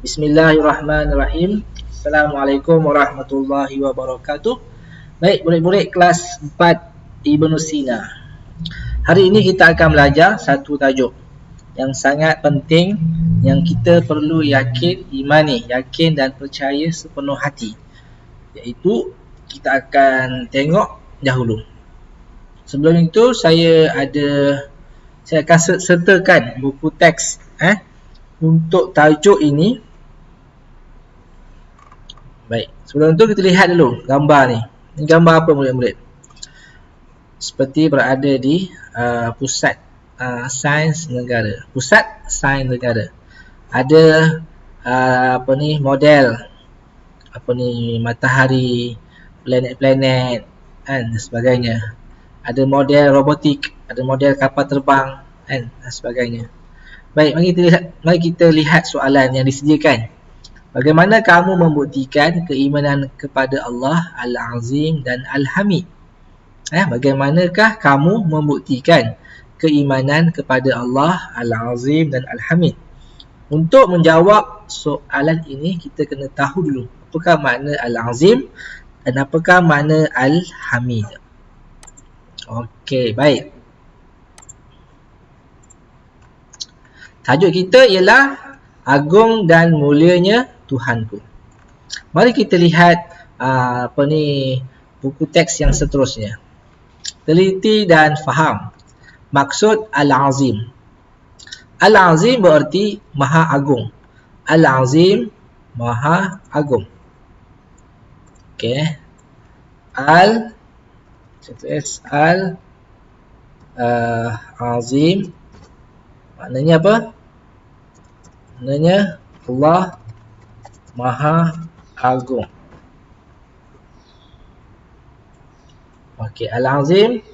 Bismillahirrahmanirrahim. Assalamualaikum warahmatullahi wabarakatuh. Baik, murid-murid kelas 4 Ibnu Sina. Hari ini kita akan belajar satu tajuk yang sangat penting yang kita perlu imani, yakin dan percaya sepenuh hati. Iaitu kita akan tengok dahulu. Sebelum itu saya akan sertakan buku teks untuk tajuk ini. Baik, sebelum itu kita lihat dulu gambar ni. Ini gambar apa murid-murid? Seperti berada di pusat sains negara. Pusat sains negara. Ada model matahari, planet-planet dan sebagainya. Ada model robotik, ada model kapal terbang dan sebagainya. Baik, mari kita lihat soalan yang disediakan. Bagaimana kamu membuktikan keimanan kepada Allah Al-Azim dan Al-Hamid? Bagaimanakah kamu membuktikan keimanan kepada Allah Al-Azim dan Al-Hamid? Untuk menjawab soalan ini, kita kena tahu dulu apakah makna Al-Azim dan apakah makna Al-Hamid. Okey, baik. Tajuk kita ialah Agung dan mulianya Tuhanku. Mari kita lihat buku teks yang seterusnya. Teliti dan faham maksud Al-Azim. Al-Azim berarti Maha Agung. Al-Azim Maha Agung. Okey. Al-Azim maknanya apa? Maknanya Allah Maha Agung. Okey, Al-Azim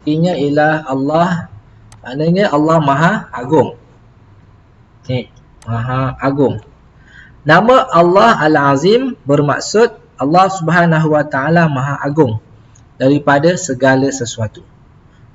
artinya ialah Allah, maknanya Allah Maha Agung. Okey, Maha Agung. Nama Allah Al-Azim bermaksud Allah Subhanahu Wa Taala Maha Agung daripada segala sesuatu.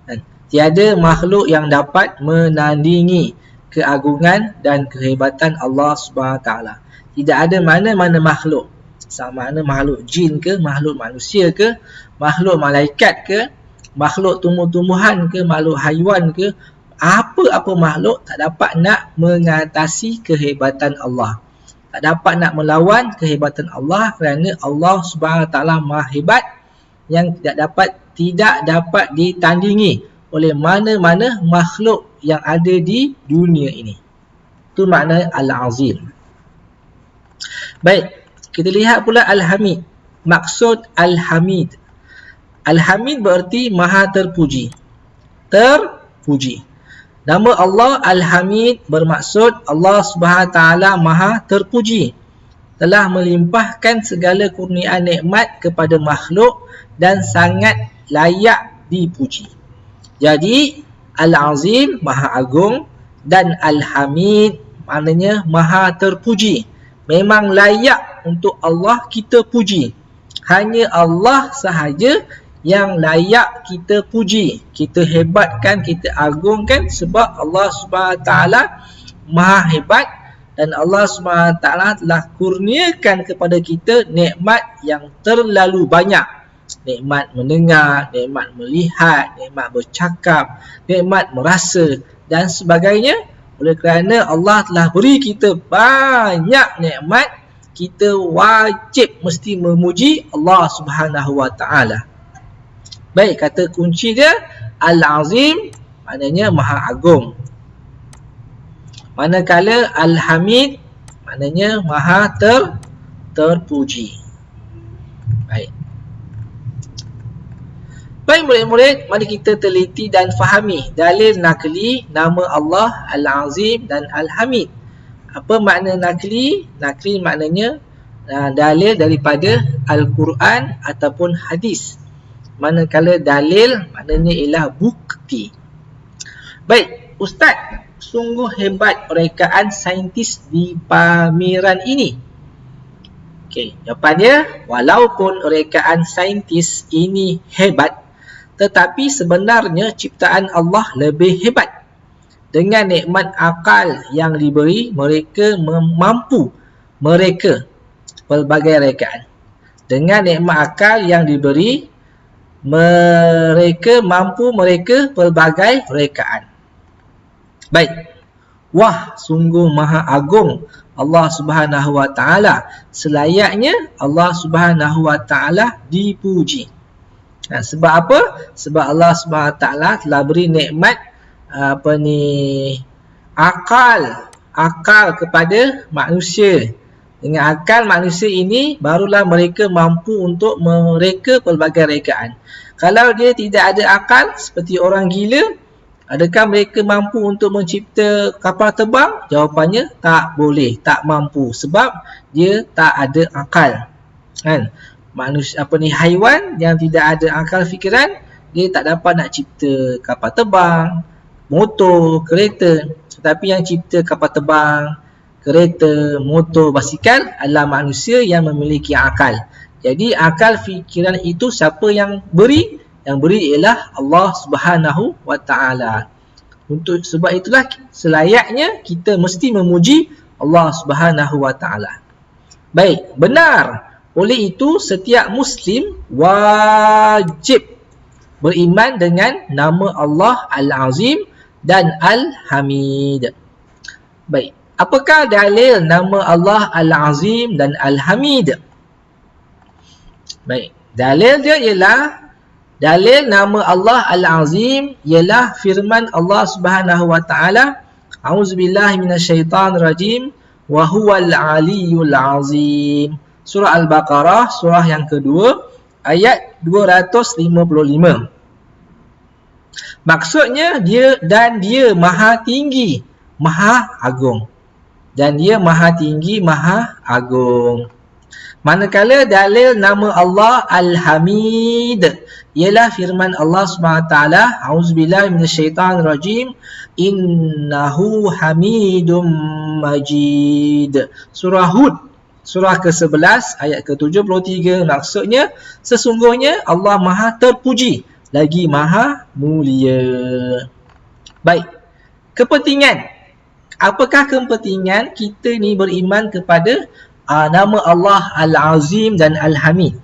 Dan tiada makhluk yang dapat menandingi keagungan dan kehebatan Allah Subhanahu Wa Taala. Tidak ada mana-mana makhluk, sama ada makhluk jin ke, makhluk manusia ke, makhluk malaikat ke, makhluk tumbuh-tumbuhan ke, makhluk haiwan ke, apa-apa makhluk tak dapat nak mengatasi kehebatan Allah. Tak dapat nak melawan kehebatan Allah kerana Allah Subhanahu Wa Taala Maha Hebat yang tidak dapat ditandingi oleh mana-mana makhluk yang ada di dunia ini. Itu makna Al-Azim. Baik, kita lihat pula Al-Hamid. Maksud Al-Hamid. Al-Hamid berarti Maha Terpuji. Terpuji. Nama Allah Al-Hamid bermaksud Allah Subhanahu Taala Maha Terpuji. Telah melimpahkan segala kurniaan nikmat kepada makhluk dan sangat layak dipuji. Jadi Al-Azim Maha Agung dan Al-Hamid maknanya Maha Terpuji. Memang layak untuk Allah kita puji. Hanya Allah sahaja yang layak kita puji. Kita hebatkan, kita agungkan sebab Allah Subhanahu Taala Maha Hebat dan Allah Subhanahu Taala telah kurniakan kepada kita nikmat yang terlalu banyak. Nikmat mendengar, nikmat melihat, nikmat bercakap, nikmat merasa dan sebagainya. Oleh kerana Allah telah beri kita banyak nikmat, kita wajib mesti memuji Allah Subhanahu Wa Taala. Baik, kata kunci dia Al-Azim maknanya Maha Agung. Manakala Al-Hamid maknanya Maha Terpuji. Baik. Baik murid-murid, mari kita teliti dan fahami dalil nakli nama Allah Al-Azim dan Al-Hamid. Apa makna nakli? Nakli maknanya dalil daripada Al-Quran ataupun hadis. Manakala dalil maknanya ialah bukti. Baik, Ustaz, sungguh hebat rekaan saintis di pameran ini. Okey, jawapannya, walaupun rekaan saintis ini hebat, tetapi sebenarnya ciptaan Allah lebih hebat. dengan nikmat akal yang diberi, mereka mampu mereka pelbagai rekaan. Dengan nikmat akal yang diberi, mereka mampu mereka pelbagai rekaan. Baik. Wah, sungguh maha agung Allah Subhanahu wa taala. Selayaknya Allah Subhanahu wa taala dipuji. Sebab apa? Sebab Allah Subhanahu wa taala telah beri nikmat akal kepada manusia. Dengan akal manusia ini barulah mereka mampu untuk mereka pelbagai rekaan. Kalau dia tidak ada akal seperti orang gila, adakah mereka mampu untuk mencipta kapal terbang? Jawapannya tak boleh, tak mampu sebab dia tak ada akal. Kan? Manusia haiwan yang tidak ada akal fikiran, dia tak dapat nak cipta kapal terbang, motor, kereta. Tetapi yang cipta kapal terbang, kereta, motor, basikal adalah manusia yang memiliki akal. Jadi akal fikiran itu siapa yang beri? Yang beri ialah Allah Subhanahu wa taala. Untuk sebab itulah selayaknya kita mesti memuji Allah Subhanahu wa taala. Baik, benar. Oleh itu setiap muslim wajib beriman dengan nama Allah Al-Azim dan Al-Hamid. Baik, apakah dalil nama Allah Al-Azim dan Al-Hamid? Baik, dalil nama Allah Al-Azim ialah firman Allah Subhanahu wa taala, A'udzubillahi minasyaitonirrajim wa huwal aliyyul azim. Surah Al-Baqarah, surah yang kedua, ayat 255. Maksudnya dia maha tinggi, maha agung. Dan dia maha tinggi, maha agung. Manakala dalil nama Allah Al-Hamid ialah firman Allah SWT, A'udzubillahi minasyaitonirrajim, innahu hamidum majid. Surah Hud, surah ke-11 ayat ke-73. Maksudnya sesungguhnya Allah maha terpuji lagi maha mulia. Baik, kepentingan. Apakah kepentingan kita ni beriman kepada nama Allah Al-Azim dan Al-Hamid?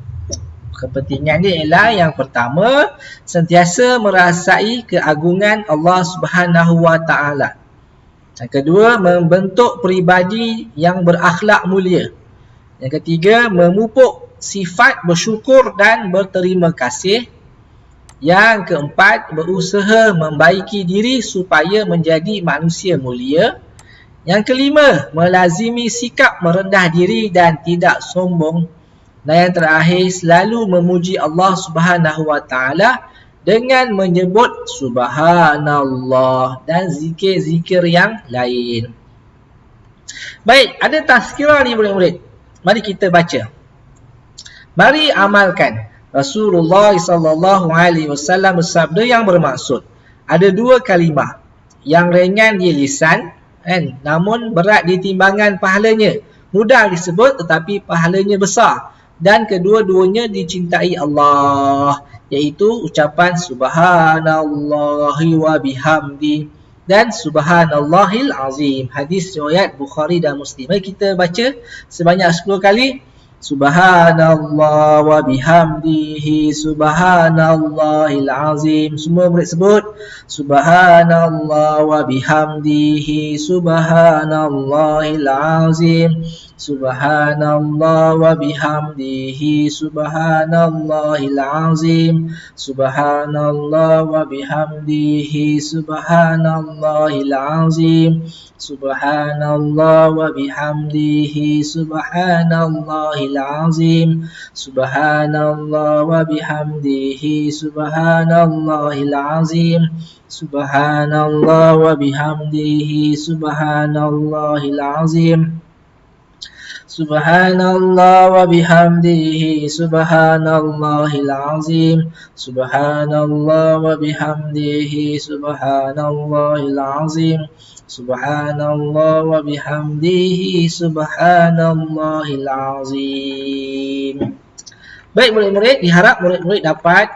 Kepentingan dia ialah yang pertama, sentiasa merasai keagungan Allah Subhanahu wa taala. Yang kedua, membentuk peribadi yang berakhlak mulia. Yang ketiga, memupuk sifat bersyukur dan berterima kasih. Yang keempat, berusaha membaiki diri supaya menjadi manusia mulia. Yang kelima, melazimi sikap merendah diri dan tidak sombong. Dan yang terakhir, selalu memuji Allah Subhanahu wa taala dengan menyebut Subhanallah dan zikir-zikir yang lain. Baik, ada tazkirah ni murid-murid. Mari kita baca. Mari amalkan. Rasulullah SAW bersabda yang bermaksud, ada dua kalimah yang ringan di lisan, namun berat di timbangan pahalanya. Mudah disebut tetapi pahalanya besar. Dan kedua-duanya dicintai Allah, iaitu ucapan Subhanallahi wa bihamdi dan Subhanallahil azim. Hadis riwayat Bukhari dan Muslim. Mari kita baca sebanyak 10 kali. Subhanallah wa bihamdihi Subhanallahil azim. Semua murid sebut Subhanallah wa bihamdihi Subhanallahil azim. Subhanallah wa bihamdihi Subhanallahil azim. Subhanallah wa bihamdihi Subhanallahil azim. Subhanallah wa bihamdihi Subhanallahil azim. Subhanallah wa bihamdihi Subhanallahil azim. Subhanallah wa bihamdihi Subhanallahil azim. Subhanallah wa bihamdihi Subhanallahil azim. Subhanallah wa bihamdihi Subhanallahil azim. Subhanallah wa bihamdihi Subhanallahil azim. Baik murid-murid, diharap murid-murid dapat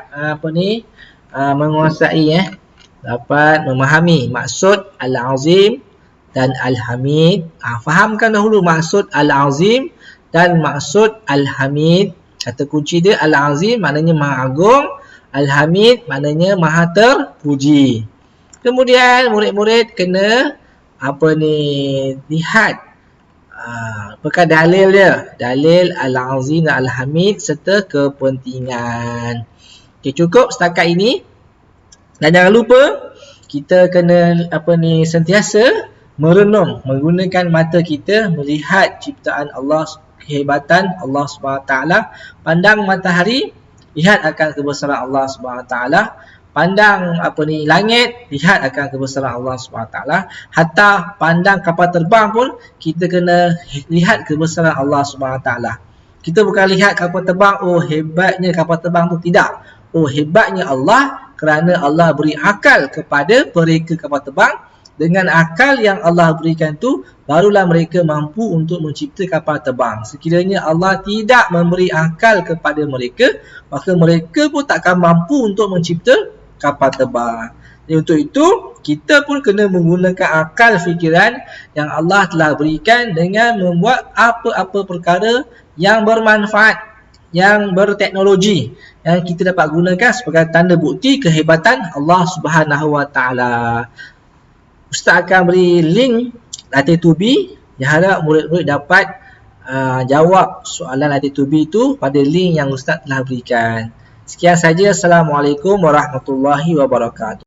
menguasai dapat memahami maksud Al-Azim dan Al-Hamid. Fahamkan dahulu maksud Al-Azim dan maksud Al-Hamid. Kata kunci dia Al-Azim maknanya Maha Agung, Al-Hamid maknanya Maha Terpuji. Kemudian murid-murid kena lihat apakah dalil dia, dalil Al-Azim dan Al-Hamid serta kepentingan. Okey, cukup setakat ini. Dan jangan lupa kita kena sentiasa merenung, menggunakan mata kita melihat ciptaan Allah, kehebatan Allah SWT. Pandang matahari, lihat akan kebesaran Allah SWT. Pandang langit, lihat akan kebesaran Allah SWT. Hatta pandang kapal terbang pun kita kena lihat kebesaran Allah SWT. Kita bukan lihat kapal terbang, oh hebatnya kapal terbang tu, tidak. Oh hebatnya Allah, kerana Allah beri akal kepada mereka kapal terbang. Dengan akal yang Allah berikan tu, barulah mereka mampu untuk mencipta kapal terbang. Sekiranya Allah tidak memberi akal kepada mereka, maka mereka pun takkan mampu untuk mencipta kapal terbang. Jadi untuk itu, kita pun kena menggunakan akal fikiran yang Allah telah berikan dengan membuat apa-apa perkara yang bermanfaat, yang berteknologi, yang kita dapat gunakan sebagai tanda bukti kehebatan Allah Subhanahu Wa Taala. Ustaz akan beri link latih tubi. Harap murid-murid dapat jawab soalan latih tubi itu pada link yang Ustaz telah berikan. Sekian saja. Assalamualaikum warahmatullahi wabarakatuh.